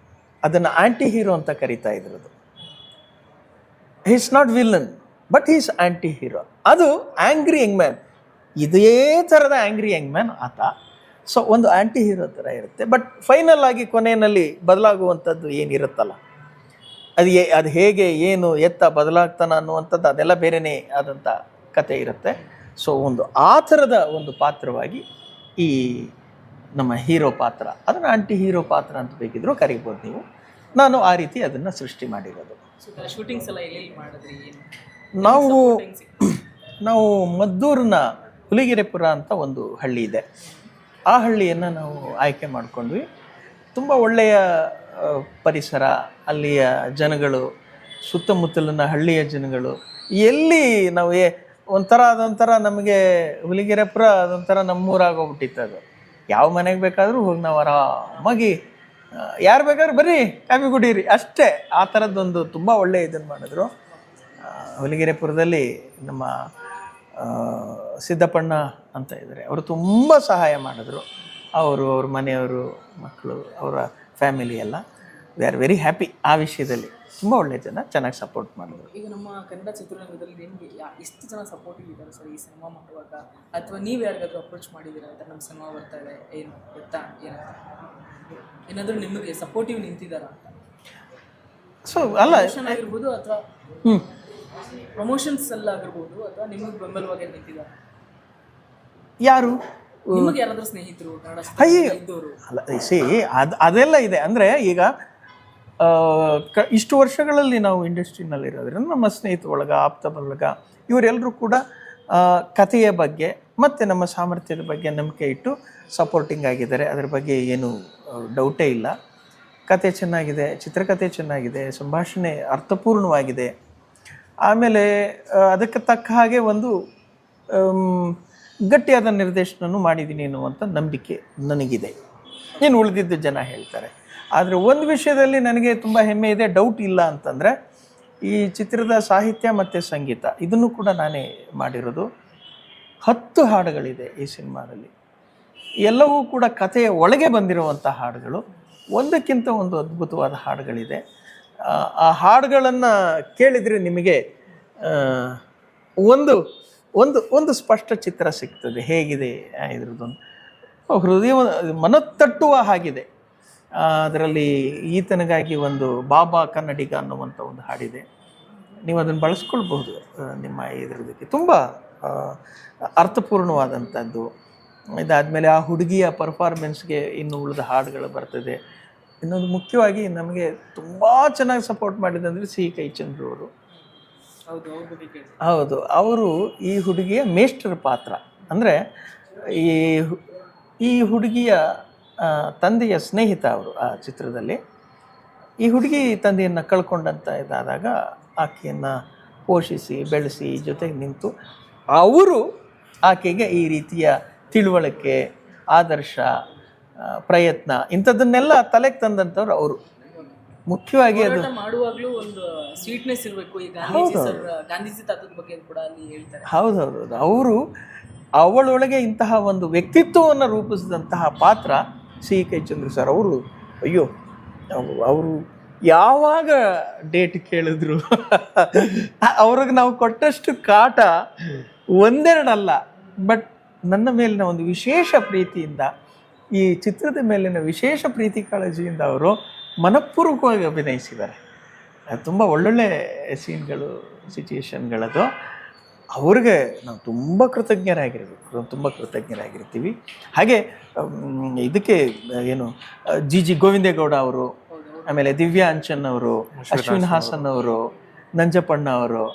ಅದನ್ನು ಆ್ಯಂಟಿ ಹೀರೋ ಅಂತ ಕರಿತಾ ಇದ್ರದು. Is not villain but is anti hero. ಅದು ಆ್ಯಂಗ್ರಿ ಯಂಗ್ ಮ್ಯಾನ್, ಇದೇ ಥರದ ಆ್ಯಂಗ್ರಿ ಯಂಗ್ ಮ್ಯಾನ್ ಆತ. ಸೊ ಒಂದು ಆ್ಯಂಟಿ ಹೀರೋ ಥರ ಇರುತ್ತೆ. ಬಟ್ ಫೈನಲ್ ಆಗಿ ಕೊನೆಯಲ್ಲಿ ಬದಲಾಗುವಂಥದ್ದು ಏನಿರುತ್ತಲ್ಲ, ಅದು ಹೇಗೆ ಏನು ಎತ್ತ ಬದಲಾಗ್ತಾನ ಅನ್ನುವಂಥದ್ದು ಅದೆಲ್ಲ ಬೇರೆಯೇ ಆದಂಥ ಕತೆ ಇರುತ್ತೆ. ಸೊ ಆ ಥರದ ಒಂದು ಪಾತ್ರವಾಗಿ ಈ ನಮ್ಮ ಹೀರೋ ಪಾತ್ರ, ಅದನ್ನು ಆಂಟಿ ಹೀರೋ ಪಾತ್ರ ಅಂತ ಬೇಕಿದ್ರೂ ಕರಿಬೋದು ನೀವು. ನಾನು ಆ ರೀತಿ ಅದನ್ನು ಸೃಷ್ಟಿ ಮಾಡಿರೋದು. ಶೂಟಿಂಗ್ಸ್ ಎಲ್ಲ ಎಲ್ಲಿ ಮಾಡಿದ್ರಿ? ನಾವು ನಾವು ಮದ್ದೂರಿನ ಹುಲಿಗೆರೆಪುರ ಅಂತ ಒಂದು ಹಳ್ಳಿ ಇದೆ. ಆ ಹಳ್ಳಿಯನ್ನು ನಾವು ಆಯ್ಕೆ ಮಾಡಿಕೊಂಡ್ವಿ. ತುಂಬ ಒಳ್ಳೆಯ ಪರಿಸರ, ಅಲ್ಲಿಯ ಜನಗಳು, ಸುತ್ತಮುತ್ತಲಿನ ಹಳ್ಳಿಯ ಜನಗಳು. ಎಲ್ಲಿ ನಾವು ಅದೊಂಥರ ನಮಗೆ ಹುಲಿಗೆರೆಪುರ ಅದೊಂಥರ ನಮ್ಮೂರಾಗೋಗ್ಬಿಟ್ಟಿತ್ತು. ಅದು ಯಾವ ಮನೆಗೆ ಬೇಕಾದರೂ ಹೋಗಿ ನಾವು ಆರಾಮಾಗಿ ಯಾರು ಬೇಕಾದ್ರೂ ಬರ್ರಿ ಕಾಫಿ ಕುಡೀರಿ ಅಷ್ಟೇ, ಆ ಥರದ್ದೊಂದು ತುಂಬ ಒಳ್ಳೆಯ ಇದನ್ನು ಮಾಡಿದ್ರು. ಹುಲಿಗೆರೆಪುರದಲ್ಲಿ ನಮ್ಮ ಸಿದ್ದಪ್ಪಣ್ಣ ಅಂತ ಇದ್ದಾರೆ, ಅವರು ತುಂಬ ಸಹಾಯ ಮಾಡಿದ್ರು. ಅವ್ರ ಮನೆಯವರು, ಮಕ್ಕಳು, ಅವರ ಫ್ಯಾಮಿಲಿ ಎಲ್ಲ ವಿ ಆರ್ ವೆರಿ ಹ್ಯಾಪಿ. ಆ ವಿಷಯದಲ್ಲಿ ತುಂಬ ಒಳ್ಳೆಯ ಜನ ಚೆನ್ನಾಗಿ ಸಪೋರ್ಟ್ ಮಾಡಿದ್ರು. ಈಗ ನಮ್ಮ ಕನ್ನಡ ಚಿತ್ರರಂಗದಲ್ಲಿ ನಿಮಗೆ ಎಷ್ಟು ಜನ ಸಪೋರ್ಟಿವ್ ಇದ್ದಾರೆ ಸರ್ ಈ ಸಿನಿಮಾ ಮಾಡುವಾಗ? ಅಥವಾ ನೀವು ಯಾರಿಗಾದ್ರೂ ಅಪ್ರೋಚ್ ಮಾಡಿದ್ದೀರಾ ಅಂತ ನಮ್ಮ ಸಿನಿಮಾ ಬರ್ತಾ ಇದೆ ಏನು ಗೊತ್ತಾ ಏನಂತ? ಏನಾದರೂ ನಿಮಗೆ ಸಪೋರ್ಟಿವ್ ನಿಂತಿದ್ದಾರಾ ಅಂತ? ಸೊ ಅಲ್ಲ ಆಗಿರ್ಬೋದು ಅಥವಾ ಪ್ರಮೋಷನ್ಸ್ ಎಲ್ಲ ಆಗಿರ್ಬೋದು, ಅಥವಾ ನಿಮಗೆ ಬೆಂಬಲವಾಗಿ ನಿಂತಿದ್ದಾರೆ ಯಾರು? ನಿಮಗೆ ಯಾರಾದರೂ ಸ್ನೇಹಿತರು ಕನ್ನಡ ಇದ್ದವರು? ಅಲ್ಲ ಅದೆಲ್ಲ ಇದೆ. ಅಂದರೆ ಈಗ ಇಷ್ಟು ವರ್ಷಗಳಲ್ಲಿ ನಾವು ಇಂಡಸ್ಟ್ರಿನಲ್ಲಿರೋದ್ರಿಂದ ನಮ್ಮ ಸ್ನೇಹಿತ ಒಳಗ, ಆಪ್ತ ಬಳಗ, ಇವರೆಲ್ಲರೂ ಕೂಡ ಕಥೆಯ ಬಗ್ಗೆ ಮತ್ತು ನಮ್ಮ ಸಾಮರ್ಥ್ಯದ ಬಗ್ಗೆ ನಂಬಿಕೆ ಇಟ್ಟು ಸಪೋರ್ಟಿಂಗ್ ಆಗಿದ್ದಾರೆ. ಅದರ ಬಗ್ಗೆ ಏನು ಡೌಟೇ ಇಲ್ಲ. ಕತೆ ಚೆನ್ನಾಗಿದೆ, ಚಿತ್ರಕಥೆ ಚೆನ್ನಾಗಿದೆ, ಸಂಭಾಷಣೆ ಅರ್ಥಪೂರ್ಣವಾಗಿದೆ. ಆಮೇಲೆ ಅದಕ್ಕೆ ತಕ್ಕ ಹಾಗೆ ಒಂದು ಗಟ್ಟಿಯಾದ ನಿರ್ದೇಶನವನ್ನು ಮಾಡಿದ್ದೀನಿ ಅನ್ನುವಂಥ ನಂಬಿಕೆ ನನಗಿದೆ. ಏನು ಉಳಿದಿದ್ದು ಜನ ಹೇಳ್ತಾರೆ. ಆದರೆ ಒಂದು ವಿಷಯದಲ್ಲಿ ನನಗೆ ತುಂಬ ಹೆಮ್ಮೆ ಇದೆ, ಡೌಟ್ ಇಲ್ಲ ಅಂತಂದರೆ ಈ ಚಿತ್ರದ ಸಾಹಿತ್ಯ ಮತ್ತು ಸಂಗೀತ ಇದನ್ನು ಕೂಡ ನಾನೇ ಮಾಡಿರೋದು. 10 ಹಾಡುಗಳಿದೆ ಈ ಸಿನಿಮಾದಲ್ಲಿ. ಎಲ್ಲವೂ ಕೂಡ ಕಥೆಯ ಒಳಗೆ ಬಂದಿರುವಂಥ ಹಾಡುಗಳು, ಒಂದಕ್ಕಿಂತ ಒಂದು ಅದ್ಭುತವಾದ ಹಾಡುಗಳಿದೆ. ಆ ಹಾಡುಗಳನ್ನು ಕೇಳಿದರೆ ನಿಮಗೆ ಒಂದು ಒಂದು ಒಂದು ಸ್ಪಷ್ಟ ಚಿತ್ರ ಸಿಗ್ತದೆ ಹೇಗಿದೆ ಇದ್ರದ್ದೊಂದು. ಹೃದಯ ಮನತಟ್ಟುವ ಹಾಗಿದೆ. ಅದರಲ್ಲಿ ಈತನಿಗಾಗಿ ಒಂದು ಬಾಬಾ ಕನ್ನಡಿಗ ಅನ್ನುವಂಥ ಒಂದು ಹಾಡಿದೆ. ನೀವು ಅದನ್ನು ಬಳಸ್ಕೊಳ್ಬಹುದು ನಿಮ್ಮ ಇದರದಕ್ಕೆ. ತುಂಬ ಅರ್ಥಪೂರ್ಣವಾದಂಥದ್ದು. ಇದಾದಮೇಲೆ ಆ ಹುಡುಗಿಯ ಪರ್ಫಾರ್ಮೆನ್ಸ್ಗೆ ಇನ್ನು ಉಳಿದ ಹಾಡುಗಳು ಬರ್ತದೆ. ಇನ್ನೊಂದು ಮುಖ್ಯವಾಗಿ ನಮಗೆ ತುಂಬ ಚೆನ್ನಾಗಿ ಸಪೋರ್ಟ್ ಮಾಡಿದಂದರೆ ಸಿ ಕೈ ಚಂದ್ರು ಅವರು. ಹೌದು, ಅವರು ಈ ಹುಡುಗಿಯ ಮೇಸ್ಟರ್ ಪಾತ್ರ. ಅಂದರೆ ಈ ಹುಡುಗಿಯ ತಂದೆಯ ಸ್ನೇಹಿತ ಅವರು ಆ ಚಿತ್ರದಲ್ಲಿ. ಈ ಹುಡುಗಿ ತಂದೆಯನ್ನು ಕಳ್ಕೊಂಡಂತ ಇದಾದಾಗ ಆಕೆಯನ್ನು ಪೋಷಿಸಿ ಬೆಳೆಸಿ ಜೊತೆಗೆ ನಿಂತು ಅವರು ಆಕೆಗೆ ಈ ರೀತಿಯ ತಿಳುವಳಿಕೆ, ಆದರ್ಶ, ಪ್ರಯತ್ನ ಇಂಥದ್ದನ್ನೆಲ್ಲ ತಲೆಗೆ ತಂದಂಥವ್ರು ಅವರು. ಮುಖ್ಯವಾಗಿ ಅದು ಮಾಡುವಾಗಲೂ ಒಂದು ಸ್ವೀಟ್ನೆಸ್ ಇರಬೇಕು. ಈ ಗಾಂಧೀಜಿ ತಾತದ ಬಗ್ಗೆ ಕೂಡ ಅಲ್ಲಿ ಹೇಳ್ತಾರೆ. ಹೌದೌದು, ಅವರು ಅವಳೊಳಗೆ ಇಂತಹ ಒಂದು ವ್ಯಕ್ತಿತ್ವವನ್ನು ರೂಪಿಸಿದಂತಹ ಪಾತ್ರ ಸಿ ಕೈ ಚಂದ್ರು ಸರ್. ಅವರು ಅಯ್ಯೋ, ಅವರು ಯಾವಾಗ ಡೇಟ್ ಕೇಳಿದ್ರು ಅವ್ರಿಗೆ ನಾವು ಕೊಟ್ಟಷ್ಟು ಕಾಟ ಒಂದೆರಡಲ್ಲ. ಬಟ್ ನನ್ನ ಮೇಲಿನ ಒಂದು ವಿಶೇಷ ಪ್ರೀತಿಯಿಂದ, ಈ ಚಿತ್ರದ ಮೇಲಿನ ವಿಶೇಷ ಪ್ರೀತಿ ಕಾಳಜಿಯಿಂದ ಅವರು ಮನಪೂರ್ವಕವಾಗಿ ಅಭಿನಯಿಸಿದ್ದಾರೆ. ತುಂಬ ಒಳ್ಳೊಳ್ಳೆ ಸೀನ್ಗಳು, ಸಿಚುಯೇಷನ್ಗಳದು. ಅವ್ರಿಗೆ ನಾವು ತುಂಬ ಕೃತಜ್ಞರಾಗಿರ್ತೀವಿ. ಹಾಗೆ ಇದಕ್ಕೆ ಏನು ಜಿ ಗೋವಿಂದೇಗೌಡ ಅವರು, ಆಮೇಲೆ ದಿವ್ಯಾ ಅಂಚನ್ ಅವರು, ಅಶ್ವಿನ್ ಹಾಸನ್ ಅವರು, ನಂಜಪ್ಪಣ್ಣ ಅವರು,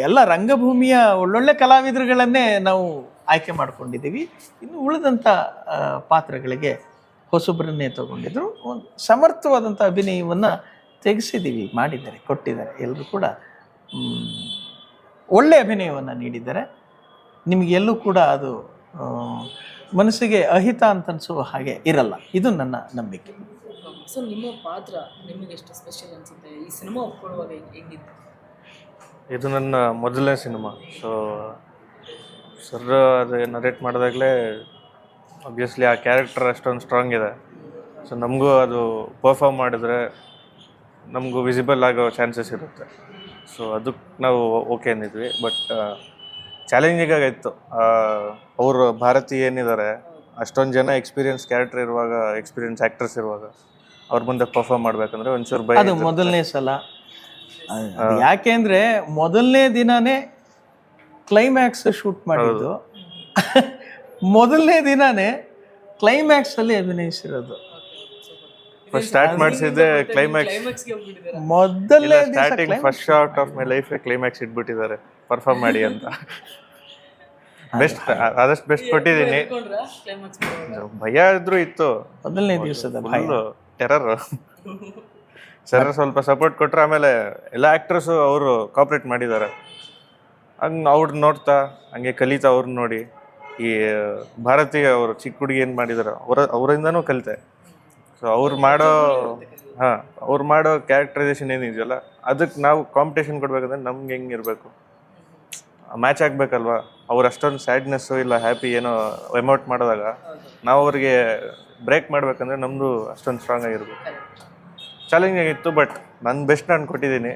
ಎಲ್ಲ ರಂಗಭೂಮಿಯ ಒಳ್ಳೊಳ್ಳೆ ಕಲಾವಿದರುಗಳನ್ನೇ ನಾವು ಆಯ್ಕೆ ಮಾಡ್ಕೊಂಡಿದ್ದೀವಿ. ಇನ್ನು ಉಳಿದಂಥ ಪಾತ್ರಗಳಿಗೆ ಹೊಸಬ್ರನ್ನೇ ತಗೊಂಡಿದ್ರು. ಒಂದು ಸಮರ್ಥವಾದಂಥ ಅಭಿನಯವನ್ನು ತೆಗೆಸಿದ್ದೀವಿ, ಮಾಡಿದ್ದಾರೆ, ಕೊಟ್ಟಿದ್ದಾರೆ. ಎಲ್ಲರೂ ಕೂಡ ಒಳ್ಳೆಯ ಅಭಿನಯವನ್ನು ನೀಡಿದ್ದಾರೆ. ನಿಮಗೆಲ್ಲೂ ಕೂಡ ಅದು ಮನಸ್ಸಿಗೆ ಅಹಿತ ಅಂತ ಅನಿಸುವ ಹಾಗೆ ಇರಲ್ಲ. ಇದು ನನ್ನ ನಂಬಿಕೆ. ಸೊ ನಿಮ್ಮ ಪಾತ್ರ ನಿಮಗೆ ಎಷ್ಟು ಸ್ಪೆಷಲ್ ಅನಿಸುತ್ತೆ? ಈ ಸಿನಿಮಾ ಒಪ್ಕೊಳ್ಳುವಾಗ ಹೆಂಗಿತ್ತು? ಇದು ನನ್ನ ಮೊದಲನೇ ಸಿನಿಮಾ. ಸೊ ಸರ್ ಅದು ನರೇಟ್ ಮಾಡಿದಾಗಲೇ ಆಬ್ವಿಯಸ್ಲಿ ಆ ಕ್ಯಾರೆಕ್ಟರ್ ಅಷ್ಟೊಂದು ಸ್ಟ್ರಾಂಗ್ ಇದೆ. ಸೊ ನಮಗೂ ಅದು ಪರ್ಫಾರ್ಮ್ ಮಾಡಿದ್ರೆ ನಮಗೂ ವಿಸಿಬಲ್ ಆಗೋ ಚಾನ್ಸಸ್ ಇರುತ್ತೆ. ಸೊ ಅದಕ್ಕೆ ನಾವು ಓಕೆ ಅಂದಿದ್ವಿ. ಬಟ್ ಚಾಲೆಂಜಿಂಗ್ ಆಗಿತ್ತು. ಅವರು ಭಾರತಿ ಏನಿದ್ದಾರೆ, ಅಷ್ಟೊಂದು ಜನ ಎಕ್ಸ್ಪೀರಿಯನ್ಸ್ ಕ್ಯಾರೆಕ್ಟರ್ ಇರುವಾಗ, ಎಕ್ಸ್ಪೀರಿಯನ್ಸ್ ಆ್ಯಕ್ಟರ್ಸ್ ಇರುವಾಗ ಅವ್ರ ಮುಂದೆ ಪರ್ಫಾರ್ಮ್ ಮಾಡಬೇಕಂದ್ರೆ ಒಂಚೂರು ಭಯ. ಅದು ಮೊದಲನೇ ಸಲ. ಯಾಕೆ ಅಂದರೆ ಮೊದಲನೇ ದಿನನೇ ಕ್ಲೈಮ್ಯಾಕ್ಸ್ ಶೂಟ್ ಮಾಡಿದ್ದು. ಮೊದಲನೇ ದಿನನೇ ಕ್ಲೈಮ್ಯಾಕ್ಸಲ್ಲಿ ಅಭಿನಯಿಸಿರೋದು. Start ಮಾಡಿಸಿದ್ದೆ climax. ಕ್ಲೈಮ್ಯಾಕ್ಸ್ಗೆ ಹೋಗ್ಬಿಟ್ಟಿದ್ದಾರೆ. ಮೊದಲೇ starting first shot of my life climax ಇಟ್ಬಿಟ್ಟಿದ್ದಾರೆ ಪರ್ಫಾರ್ಮ್ ಮಾಡಿ ಅಂತ. ಬೆಸ್ಟ್, ಆದಷ್ಟು ಬೆಸ್ಟ್ ಕೊಟ್ಟಿದ್ದೀನಿ. ಕ್ಲೈಮ್ಯಾಕ್ಸ್ ಭಯ ಇದ್ರೂ ಇತ್ತು, ಮೊದಲನೇ ದಿವಸದ ಫುಲ್ಲು ಟೆರರ್. ಸರ್ ಸ್ವಲ್ಪ ಸಪೋರ್ಟ್ ಕೊಟ್ರೆ ಆಮೇಲೆ ಎಲ್ಲ ಆ್ಯಕ್ಟ್ರಸ್ಸು ಅವರು ಕಾಪ್ರೇಟ್ ಮಾಡಿದ್ದಾರೆ. ಹಂಗೆ ಅವ್ರು ನೋಡ್ತಾ ಹಂಗೆ ಕಲಿತಾ ಅವ್ರನ್ನ ನೋಡಿ ಈ ಭಾರತೀಯ ಅವರು ಚಿಕ್ಕ ಹುಡುಗಿ ಏನು ಮಾಡಿದಾರೆ ಅವರಿಂದನೂ ಕಲಿತೆ. ಸೊ ಅವ್ರು ಮಾಡೋ ಕ್ಯಾರೆಕ್ಟರೈಸೇಷನ್ ಏನಿದೆಯಲ್ಲ ಅದಕ್ಕೆ ನಾವು ಕಾಂಪಿಟೇಷನ್ ಕೊಡ್ಬೇಕಂದ್ರೆ ನಮ್ಗೆ ಹೆಂಗೆ ಇರಬೇಕು, ಮ್ಯಾಚ್ ಆಗಬೇಕಲ್ವಾ. ಅವ್ರು ಅಷ್ಟೊಂದು ಸ್ಯಾಡ್ನೆಸ್ಸು ಇಲ್ಲ ಹ್ಯಾಪಿ ಏನೋ ಎಮೋಟ್ ಮಾಡಿದಾಗ ನಾವು ಅವ್ರಿಗೆ ಬ್ರೇಕ್ ಮಾಡ್ಬೇಕಂದ್ರೆ ನಮ್ಮದು ಅಷ್ಟೊಂದು ಸ್ಟ್ರಾಂಗ್ ಆಗಿರ್ಬೇಕು. ಚಾಲೆಂಜಿಂಗ್ ಆಗಿತ್ತು, ಬಟ್ ನನ್ನ ಬೆಸ್ಟ್ ನಾನು ಕೊಟ್ಟಿದ್ದೀನಿ.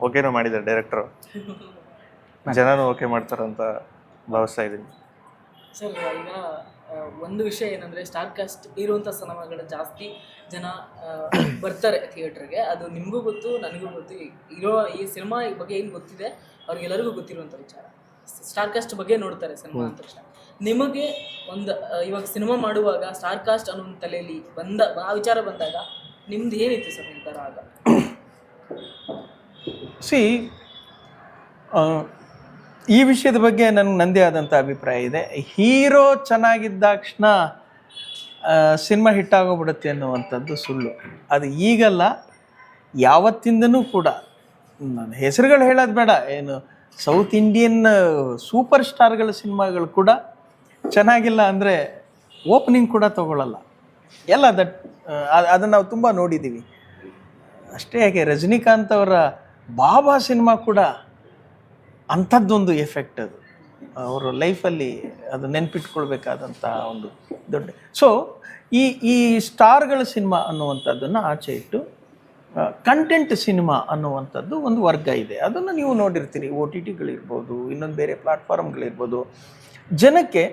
ಓಕೆನೂ ಮಾಡಿದ್ದಾರೆ ಡೈರೆಕ್ಟ್ರು, ಜನನೂ ಓಕೆ ಮಾಡ್ತಾರಂತ ಭಾವಿಸ್ತಾ ಇದ್ದೀನಿ. ಸರ್ ಈಗ ಒಂದು ವಿಷಯ ಏನಂದರೆ ಸ್ಟಾರ್ ಕಾಸ್ಟ್ ಇರುವಂಥ ಸಿನಿಮಾಗಳು ಜಾಸ್ತಿ ಜನ ಬರ್ತಾರೆ ಥಿಯೇಟ್ರಿಗೆ. ಅದು ನಿಮಗೂ ಗೊತ್ತು, ನನಗೂ ಗೊತ್ತು. ಇರೋ ಈ ಸಿನಿಮಾ ಬಗ್ಗೆ ಏನು ಗೊತ್ತಿದೆ ಅವ್ರಿಗೆಲ್ಲರಿಗೂ ಗೊತ್ತಿರುವಂಥ ವಿಚಾರ. ಸ್ಟಾರ್ ಕಾಸ್ಟ್ ಬಗ್ಗೆ ನೋಡ್ತಾರೆ ಸಿನಿಮಾ ಅಂದ ತಕ್ಷಣ. ನಿಮಗೆ ಒಂದು ಇವಾಗ ಸಿನಿಮಾ ಮಾಡುವಾಗ ಸ್ಟಾರ್ ಕಾಸ್ಟ್ ಅನ್ನೋ ಒಂದು ತಲೆಯಲ್ಲಿ ಆ ವಿಚಾರ ಬಂದಾಗ ನಿಮ್ದು ಏನಿತ್ತು ಸರ್ ನಿರ್ಧಾರ ಆಗ? ಈ ವಿಷಯದ ಬಗ್ಗೆ ನನಗೆ ನಂದೇ ಆದಂಥ ಅಭಿಪ್ರಾಯ ಇದೆ. ಹೀರೋ ಚೆನ್ನಾಗಿದ್ದಾಕ್ಷಣ ಸಿನಿಮಾ ಹಿಟ್ಟಾಗೋಗ್ಬಿಡುತ್ತೆ ಅನ್ನುವಂಥದ್ದು ಸುಳ್ಳು. ಅದು ಈಗಲ್ಲ, ಯಾವತ್ತಿಂದನೂ ಕೂಡ. ನನ್ನ ಹೆಸರುಗಳು ಹೇಳೋದು ಬೇಡ, ಏನು ಸೌತ್ ಇಂಡಿಯನ್ ಸೂಪರ್ ಸ್ಟಾರ್ಗಳ ಸಿನಿಮಾಗಳು ಕೂಡ ಚೆನ್ನಾಗಿಲ್ಲ ಅಂದರೆ ಓಪನಿಂಗ್ ಕೂಡ ತಗೊಳ್ಳಲ್ಲ. ಎಲ್ಲ ಅದನ್ನು ನಾವು ತುಂಬ ನೋಡಿದ್ದೀವಿ. ಅಷ್ಟೇ ಯಾಕೆ ರಜನಿಕಾಂತ್ ಅವರ ಬಾಬಾ ಸಿನಿಮಾ ಕೂಡ ಅಂಥದ್ದೊಂದು ಎಫೆಕ್ಟ್. ಅದು ಅವರ ಲೈಫಲ್ಲಿ ಅದು ನೆನ್ಪಿಟ್ಕೊಳ್ಬೇಕಾದಂಥ ಒಂದು ದೊಡ್ಡ. ಸೊ ಈ ಸ್ಟಾರ್ಗಳ ಸಿನಿಮಾ ಅನ್ನುವಂಥದ್ದನ್ನು ಆಚೆ ಇಟ್ಟು ಕಂಟೆಂಟ್ ಸಿನಿಮಾ ಅನ್ನುವಂಥದ್ದು ಒಂದು ವರ್ಗ ಇದೆ. ಅದನ್ನು ನೀವು ನೋಡಿರ್ತೀರಿ, OTTಗಳಿರ್ಬೋದು, ಇನ್ನೊಂದು ಬೇರೆ ಪ್ಲಾಟ್ಫಾರ್ಮ್ಗಳಿರ್ಬೋದು. ಜನಕ್ಕೆ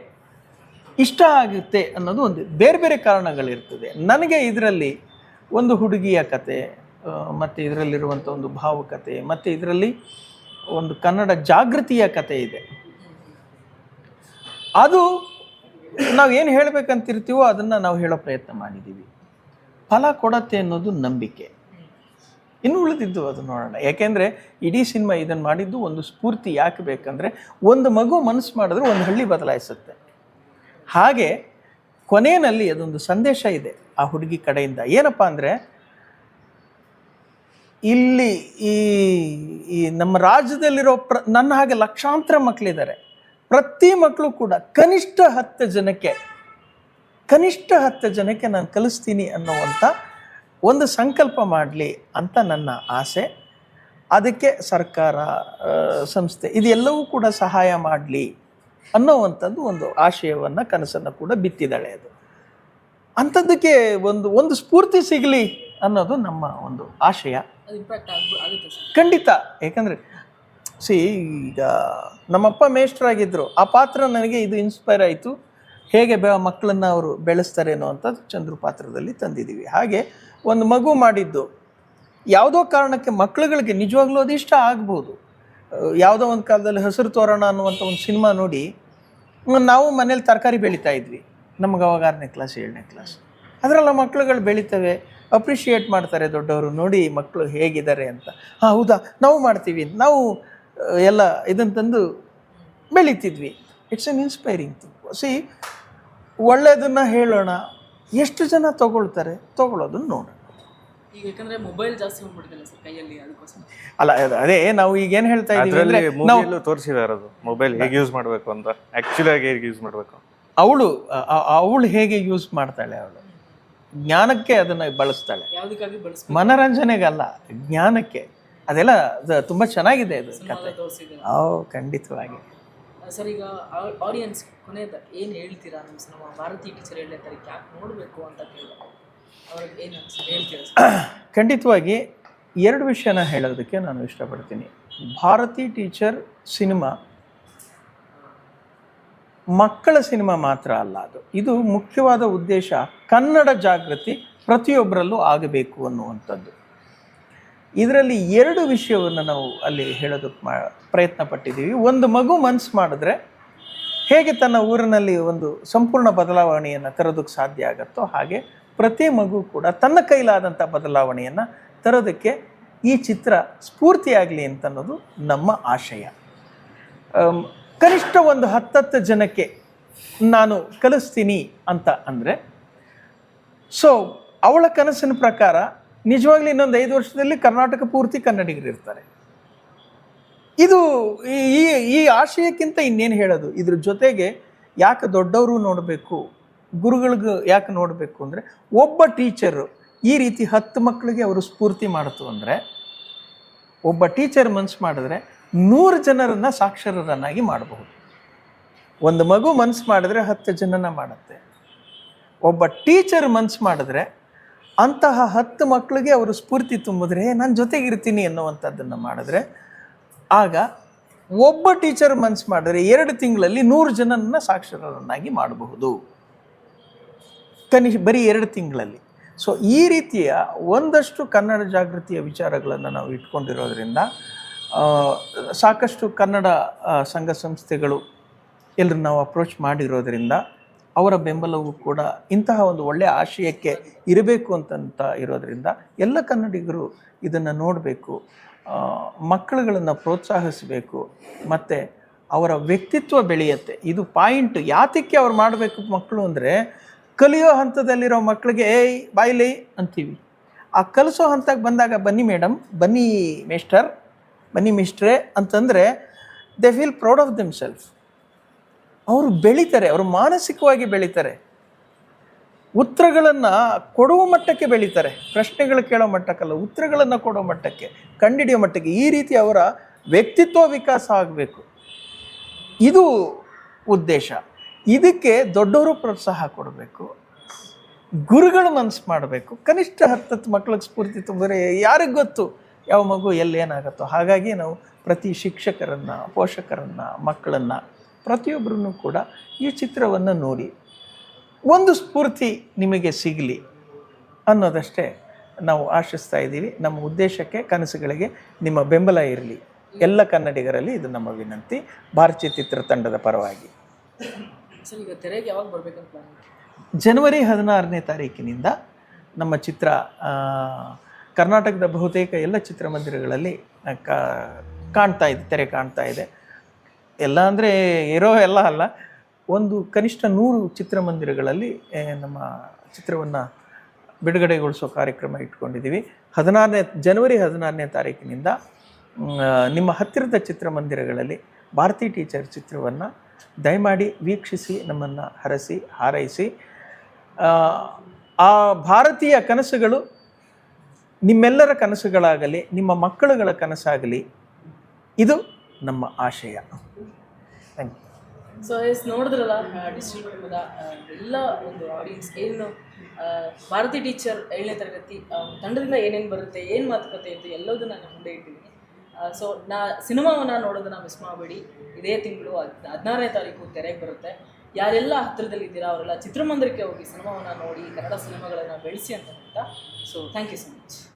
ಇಷ್ಟ ಆಗುತ್ತೆ ಅನ್ನೋದು ಒಂದು ಬೇರೆ ಬೇರೆ ಕಾರಣಗಳಿರ್ತದೆ. ನನಗೆ ಇದರಲ್ಲಿ ಒಂದು ಹುಡುಗಿಯ ಕತೆ, ಮತ್ತು ಇದರಲ್ಲಿರುವಂಥ ಒಂದು ಭಾವುಕತೆ, ಮತ್ತು ಇದರಲ್ಲಿ ಒಂದು ಕನ್ನಡ ಜಾಗೃತಿಯ ಕತೆ ಇದೆ. ಅದು ನಾವೇನು ಹೇಳಬೇಕಂತಿರ್ತೀವೋ ಅದನ್ನು ನಾವು ಹೇಳೋ ಪ್ರಯತ್ನ ಮಾಡಿದ್ದೀವಿ. ಫಲ ಕೊಡತ್ತೆ ಅನ್ನೋದು ನಂಬಿಕೆ. ಇನ್ನು ಉಳಿದಿದ್ದು ಅದು ನೋಡೋಣ. ಯಾಕೆಂದರೆ ಇಡೀ ಸಿನಿಮಾ ಇದನ್ನು ಮಾಡಿದ್ದು ಒಂದು ಸ್ಫೂರ್ತಿ ಯಾಕೆ ಬೇಕಂದರೆ, ಒಂದು ಮಗು ಮನಸ್ಸು ಮಾಡಿದ್ರೆ ಒಂದು ಹಳ್ಳಿ ಬದಲಾಯಿಸುತ್ತೆ. ಹಾಗೆ ಕೊನೆಯಲ್ಲಿ ಅದೊಂದು ಸಂದೇಶ ಇದೆ ಆ ಹುಡುಗಿ ಕಡೆಯಿಂದ. ಏನಪ್ಪ ಅಂದರೆ, ಇಲ್ಲಿ ಈ ನಮ್ಮ ರಾಜ್ಯದಲ್ಲಿರೋ ನನ್ನ ಹಾಗೆ ಲಕ್ಷಾಂತರ ಮಕ್ಕಳಿದ್ದಾರೆ. ಪ್ರತಿ ಮಕ್ಕಳು ಕೂಡ ಕನಿಷ್ಠ 10 ಜನಕ್ಕೆ ನಾನು ಕಲಿಸ್ತೀನಿ ಅನ್ನುವಂಥ ಒಂದು ಸಂಕಲ್ಪ ಮಾಡಲಿ ಅಂತ ನನ್ನ ಆಸೆ. ಅದಕ್ಕೆ ಸರ್ಕಾರ, ಸಂಸ್ಥೆ ಇದೆಲ್ಲವೂ ಕೂಡ ಸಹಾಯ ಮಾಡಲಿ ಅನ್ನೋವಂಥದ್ದು ಒಂದು ಆಶಯವನ್ನು, ಕನಸನ್ನು ಕೂಡ ಬಿತ್ತಿದ್ದಾಳೆ. ಅದು ಅಂಥದ್ದಕ್ಕೆ ಒಂದು ಸ್ಫೂರ್ತಿ ಸಿಗಲಿ ಅನ್ನೋದು ನಮ್ಮ ಒಂದು ಆಶಯ. ಖಂಡಿತ. ಯಾಕಂದರೆ ಈಗ ನಮ್ಮಪ್ಪ ಮೇಷ್ಟ್ರಾಗಿದ್ದರು, ಆ ಪಾತ್ರ ನನಗೆ ಇದು ಇನ್ಸ್ಪೈರ್ ಆಯಿತು. ಹೇಗೆ ಮಕ್ಕಳನ್ನು ಅವರು ಬೆಳೆಸ್ತಾರೇನೋ ಅಂಥದ್ದು ಚಂದ್ರು ಪಾತ್ರದಲ್ಲಿ ತಂದಿದ್ದೀವಿ. ಹಾಗೆ ಒಂದು ಮಗು ಮಾಡಿದ್ದು ಯಾವುದೋ ಕಾರಣಕ್ಕೆ ಮಕ್ಕಳುಗಳಿಗೆ ನಿಜವಾಗ್ಲೂ ಅದು ಇಷ್ಟ ಆಗ್ಬೋದು. ಯಾವುದೋ ಒಂದು ಕಾಲದಲ್ಲಿ ಹಸಿರು ತೋರಣ ಅನ್ನುವಂಥ ಒಂದು ಸಿನಿಮಾ ನೋಡಿ ನಾವು ಮನೇಲಿ ತರಕಾರಿ ಬೆಳೀತಾ ಇದ್ವಿ. ನಮಗೆ ಅವಾಗ 6ನೇ ಕ್ಲಾಸ್ 7ನೇ ಕ್ಲಾಸ್. ಅದರೆಲ್ಲ ಮಕ್ಕಳುಗಳು ಬೆಳೀತವೆ, ಅಪ್ರಿಷಿಯೇಟ್ ಮಾಡ್ತಾರೆ ದೊಡ್ಡವರು, ನೋಡಿ ಮಕ್ಕಳು ಹೇಗಿದ್ದಾರೆ ಅಂತ. ಹೌದಾ, ನಾವು ಮಾಡ್ತೀವಿ, ನಾವು ಎಲ್ಲ ಇದನ್ನು ತಂದು ಬೆಳೀತಿದ್ವಿ. It's an inspiring thing. ಒಳ್ಳೆಯದನ್ನು ಹೇಳೋಣ, ಎಷ್ಟು ಜನ ತಗೊಳ್ಳೋದನ್ನು ನೋಡೋಣ. ಈಗ ಯಾಕಂದ್ರೆ ಮೊಬೈಲ್ ಜಾಸ್ತಿ ಹೋಗ್ಬಿಡ್ತಿಲ್ಲ ಸರ್ ಕೈಯಲ್ಲಿ, ಅದಕ್ಕೋಸ್ಕರ. ಅಲ್ಲ, ಅದೇ ನಾವು ಈಗ ಏನು ಹೇಳ್ತಾ ಇದ್ದೀವಿ ಅಂದರೆ, ಮೂವಿಯಲ್ಲೂ ತೋರಿಸಿದ್ದಾರೆ ಅದು ಮೊಬೈಲ್ ಹೇಗೆ ಯೂಸ್ ಮಾಡಬೇಕು ಅಂತ. ಆ್ಯಕ್ಚುಲಿ ಆಗಿ ಹೇಗೆ ಯೂಸ್ ಮಾಡಬೇಕು, ಅವಳು ಹೇಗೆ ಯೂಸ್ ಮಾಡ್ತಾಳೆ, ಅವಳು ಜ್ಞಾನಕ್ಕೆ ಅದನ್ನು ಬಳಸ್ತಾಳೆ, ಯಾವುದಕ್ಕಾಗಿ ಬಳಸ್ಬೇಕು, ಮನರಂಜನೆಗಲ್ಲ, ಜ್ಞಾನಕ್ಕೆ. ಅದೆಲ್ಲ ತುಂಬ ಚೆನ್ನಾಗಿದೆ ಅದು ಕತೆ. ತೋರಿಸಿದ್ದಾರೆ. ಖಂಡಿತವಾಗಿ. ಸರ್, ಈಗ ಆಡಿಯನ್ಸ್ ಕೊನೆಯದ ಏನು ಹೇಳ್ತೀರಾ? ನಮ್ಮ ಸಿನಿಮಾ ಭಾರತೀಯ ಟೀಚರ್ 7ನೇ ತಾರೀಕು ಯಾಕೆ ನೋಡಬೇಕು ಅಂತ ಕೇಳಿದ್ರೆ ಅವ್ರಿಗೆ ಏನು ಹೇಳ್ತೀರಾ? ಖಂಡಿತವಾಗಿ 2 ವಿಷಯನ ಹೇಳೋದಕ್ಕೆ ನಾನು ಇಷ್ಟಪಡ್ತೀನಿ. ಭಾರತಿ ಟೀಚರ್ ಸಿನಿಮಾ ಮಕ್ಕಳ ಸಿನಿಮಾ ಮಾತ್ರ ಅಲ್ಲ. ಇದು ಮುಖ್ಯವಾದ ಉದ್ದೇಶ ಕನ್ನಡ ಜಾಗೃತಿ ಪ್ರತಿಯೊಬ್ಬರಲ್ಲೂ ಆಗಬೇಕು ಅನ್ನುವಂಥದ್ದು. ಇದರಲ್ಲಿ 2 ವಿಷಯವನ್ನು ನಾವು ಅಲ್ಲಿ ಹೇಳೋದಕ್ಕೆ ಪ್ರಯತ್ನ ಪಟ್ಟಿದ್ದೀವಿ. ಒಂದು ಮಗು ಮನಸ್ಸು ಮಾಡಿದ್ರೆ ಹೇಗೆ ತನ್ನ ಊರಿನಲ್ಲಿ ಒಂದು ಸಂಪೂರ್ಣ ಬದಲಾವಣೆಯನ್ನು ತರೋದಕ್ಕೆ ಸಾಧ್ಯ ಆಗುತ್ತೋ, ಹಾಗೆ ಪ್ರತಿ ಮಗು ಕೂಡ ತನ್ನ ಕೈಲಾದಂಥ ಬದಲಾವಣೆಯನ್ನು ತರೋದಕ್ಕೆ ಈ ಚಿತ್ರ ಸ್ಫೂರ್ತಿಯಾಗಲಿ ಅಂತ ಅನ್ನೋದು ನಮ್ಮ ಆಶಯ. ಕನಿಷ್ಠ ಒಂದು 10 ಜನಕ್ಕೆ ನಾನು ಕಲಿಸ್ತೀನಿ ಅಂತ ಅಂದರೆ, ಸೊ ಅವಳ ಕನಸಿನ ಪ್ರಕಾರ ನಿಜವಾಗ್ಲೂ ಇನ್ನೊಂದು 5 ವರ್ಷದಲ್ಲಿ ಕರ್ನಾಟಕ ಪೂರ್ತಿ ಕನ್ನಡಿಗರು ಇರ್ತಾರೆ. ಇದು ಈ ಆಶಯಕ್ಕಿಂತ ಇನ್ನೇನು ಹೇಳೋದು. ಇದ್ರ ಜೊತೆಗೆ ಯಾಕೆ ದೊಡ್ಡವರು ನೋಡಬೇಕು, ಗುರುಗಳಿಗೆ ಯಾಕೆ ನೋಡಬೇಕು ಅಂದರೆ, ಒಬ್ಬ ಟೀಚರು ಈ ರೀತಿ 10 ಮಕ್ಕಳಿಗೆ ಅವರು ಸ್ಫೂರ್ತಿ ಮಾಡ್ತು ಅಂದರೆ, ಒಬ್ಬ ಟೀಚರ್ ಮನಸ್ಸು ಮಾಡಿದ್ರೆ 100 ಜನರನ್ನು ಸಾಕ್ಷರರನ್ನಾಗಿ ಮಾಡಬಹುದು. ಒಂದು ಮಗು ಮನಸ್ಸು ಮಾಡಿದ್ರೆ 10 ಜನನ ಮಾಡುತ್ತೆ. ಒಬ್ಬ ಟೀಚರ್ ಮನಸ್ಸು ಮಾಡಿದ್ರೆ ಅಂತಹ 10 ಮಕ್ಕಳಿಗೆ ಅವರು ಸ್ಫೂರ್ತಿ ತುಂಬಿದ್ರೆ ನಾನು ಜೊತೆಗಿರ್ತೀನಿ ಅನ್ನುವಂಥದ್ದನ್ನು ಮಾಡಿದ್ರೆ, ಆಗ ಒಬ್ಬ ಟೀಚರ್ ಮನಸ್ಸು ಮಾಡಿದ್ರೆ 2 ತಿಂಗಳಲ್ಲಿ 100 ಜನರನ್ನು ಸಾಕ್ಷರರನ್ನಾಗಿ ಮಾಡಬಹುದು, ಬರೀ 2 ತಿಂಗಳಲ್ಲಿ. ಸೊ ಈ ರೀತಿಯ ಒಂದಷ್ಟು ಕನ್ನಡ ಜಾಗೃತಿಯ ವಿಚಾರಗಳನ್ನು ನಾವು ಇಟ್ಕೊಂಡಿರೋದ್ರಿಂದ ಸಾಕಷ್ಟು ಕನ್ನಡ ಸಂಘ ಸಂಸ್ಥೆಗಳು ಎಲ್ಲರೂ ನಾವು ಅಪ್ರೋಚ್ ಮಾಡಿರೋದ್ರಿಂದ ಅವರ ಬೆಂಬಲವೂ ಕೂಡ ಇಂತಹ ಒಂದು ಒಳ್ಳೆಯ ಆಶಯಕ್ಕೆ ಇರಬೇಕು ಅಂತಂತ ಇರೋದರಿಂದ ಎಲ್ಲ ಕನ್ನಡಿಗರು ಇದನ್ನು ನೋಡಬೇಕು, ಮಕ್ಕಳುಗಳನ್ನು ಪ್ರೋತ್ಸಾಹಿಸಬೇಕು, ಮತ್ತು ಅವರ ವ್ಯಕ್ತಿತ್ವ ಬೆಳೆಯುತ್ತೆ. ಇದು ಪಾಯಿಂಟ್. ಯಾತಕ್ಕೆ ಅವ್ರು ಮಾಡಬೇಕು ಮಕ್ಕಳು ಅಂದರೆ, ಕಲಿಯೋ ಹಂತದಲ್ಲಿರೋ ಮಕ್ಕಳಿಗೆ ಏಯ್ ಬಾಯ್ಲಿ ಅಂತೀವಿ. ಆ ಕಲಿಸೋ ಹಂತಕ್ಕೆ ಬಂದಾಗ ಬನ್ನಿ ಮೇಡಮ್, ಬನ್ನಿ ಮೇಸ್ಟರ್, ಬನ್ನಿ ಮಿಸ್ಟ್ರೇ ಅಂತಂದರೆ they feel proud of themself. ಅವರು ಬೆಳೀತಾರೆ, ಅವರು ಮಾನಸಿಕವಾಗಿ ಬೆಳೀತಾರೆ, ಉತ್ತರಗಳನ್ನು ಕೊಡುವ ಮಟ್ಟಕ್ಕೆ ಬೆಳೀತಾರೆ. ಪ್ರಶ್ನೆಗಳು ಕೇಳೋ ಮಟ್ಟಕ್ಕಲ್ಲ, ಉತ್ತರಗಳನ್ನು ಕೊಡೋ ಮಟ್ಟಕ್ಕೆ, ಕಂಡುಹಿಡಿಯೋ ಮಟ್ಟಕ್ಕೆ. ಈ ರೀತಿ ಅವರ ವ್ಯಕ್ತಿತ್ವ ವಿಕಾಸ ಆಗಬೇಕು, ಇದು ಉದ್ದೇಶ. ಇದಕ್ಕೆ ದೊಡ್ಡವರು ಪ್ರೋತ್ಸಾಹ ಕೊಡಬೇಕು, ಗುರುಗಳು ಮನಸ್ಸು ಮಾಡಬೇಕು. ಕನಿಷ್ಠ 10 ಮಕ್ಕಳಿಗೆ ಸ್ಫೂರ್ತಿ ತುಂಬಿದ್ರೆ ಯಾರಿಗೆ ಗೊತ್ತು ಯಾವ ಮಗು ಎಲ್ಲೇನಾಗುತ್ತೋ. ಹಾಗಾಗಿ ನಾವು ಪ್ರತಿ ಶಿಕ್ಷಕರನ್ನು, ಪೋಷಕರನ್ನು, ಮಕ್ಕಳನ್ನು, ಪ್ರತಿಯೊಬ್ಬರನ್ನು ಕೂಡ ಈ ಚಿತ್ರವನ್ನು ನೋಡಿ ಒಂದು ಸ್ಫೂರ್ತಿ ನಿಮಗೆ ಸಿಗಲಿ ಅನ್ನೋದಷ್ಟೇ ನಾವು ಆಶಿಸ್ತಾ ಇದ್ದೀವಿ. ನಮ್ಮ ಉದ್ದೇಶಕ್ಕೆ, ಕನಸುಗಳಿಗೆ ನಿಮ್ಮ ಬೆಂಬಲ ಇರಲಿ. ಎಲ್ಲ ಕನ್ನಡಿಗರಲ್ಲಿ ಇದು ನಮ್ಮ ವಿನಂತಿ, ಭಾರತೀಯ ಚಿತ್ರತಂಡದ ಪರವಾಗಿ. ಸರ್, ಈಗ ತೆರೆಗೆ ಯಾವಾಗ ಬರಬೇಕಂತ ಪ್ಲಾನ್? ಜನವರಿ 16ನೇ ತಾರೀಕಿನಿಂದ ನಮ್ಮ ಚಿತ್ರ ಕರ್ನಾಟಕದ ಬಹುತೇಕ ಎಲ್ಲ ಚಿತ್ರಮಂದಿರಗಳಲ್ಲಿ ತೆರೆ ಕಾಣ್ತಾ ಇದೆ. ಎಲ್ಲ ಅಂದರೆ ಇರೋ ಎಲ್ಲ ಅಲ್ಲ, ಒಂದು ಕನಿಷ್ಠ 100 ಚಿತ್ರಮಂದಿರಗಳಲ್ಲಿ ನಮ್ಮ ಚಿತ್ರವನ್ನು ಬಿಡುಗಡೆಗೊಳಿಸೋ ಕಾರ್ಯಕ್ರಮ ಇಟ್ಕೊಂಡಿದ್ದೀವಿ. ಜನವರಿ 16ನೇ ತಾರೀಕಿನಿಂದ ನಿಮ್ಮ ಹತ್ತಿರದ ಚಿತ್ರಮಂದಿರಗಳಲ್ಲಿ ಭಾರತಿ ಟೀಚರ್ ಚಿತ್ರವನ್ನು ದಯಮಾಡಿ ವೀಕ್ಷಿಸಿ, ನಮ್ಮನ್ನು ಹರಸಿ ಹಾರೈಸಿ. ಆ ಭಾರತೀಯ ಕನಸುಗಳು ನಿಮ್ಮೆಲ್ಲರ ಕನಸುಗಳಾಗಲಿ, ನಿಮ್ಮ ಮಕ್ಕಳುಗಳ ಕನಸಾಗಲಿ, ಇದು ನಮ್ಮ ಆಶಯ. Thank you. ಸೊ ನೋಡಿದ್ರಲ್ಲ, ಡಿಜಿಟಲ್ ಕುಟುಂಬದ ಎಲ್ಲ ಒಂದು ಆಡಿಯನ್ಸ್ಗೆ ಏನು ಭಾರತಿ ಟೀಚರ್ 7ನೇ ತರಗತಿ ತಂಡದಿಂದ ಏನೇನು ಬರುತ್ತೆ, ಏನು ಮಾತುಕತೆ ಇತ್ತು, ಎಲ್ಲದೂ ನಾನು ಮುಂದೆ ಇಟ್ಟಿದ್ದೀನಿ. ಸೊ ಸಿನಿಮಾವನ್ನು ನೋಡೋದನ್ನು ಮಿಸ್ ಮಾಡಬೇಡಿ. ಇದೇ ತಿಂಗಳು 16ನೇ ತಾರೀಕು ತೆರೆಗೆ ಬರುತ್ತೆ. ಯಾರೆಲ್ಲ ಹತ್ತಿರದಲ್ಲಿದ್ದೀರಾ ಅವರೆಲ್ಲ ಚಿತ್ರಮಂದಿರಕ್ಕೆ ಹೋಗಿ ಸಿನಿಮಾವನ್ನು ನೋಡಿ ಕನ್ನಡ ಸಿನಿಮಾಗಳನ್ನು ಬೆಳೆಸಿ ಅಂತ ಹೇಳ್ತಾ. So thank you so much.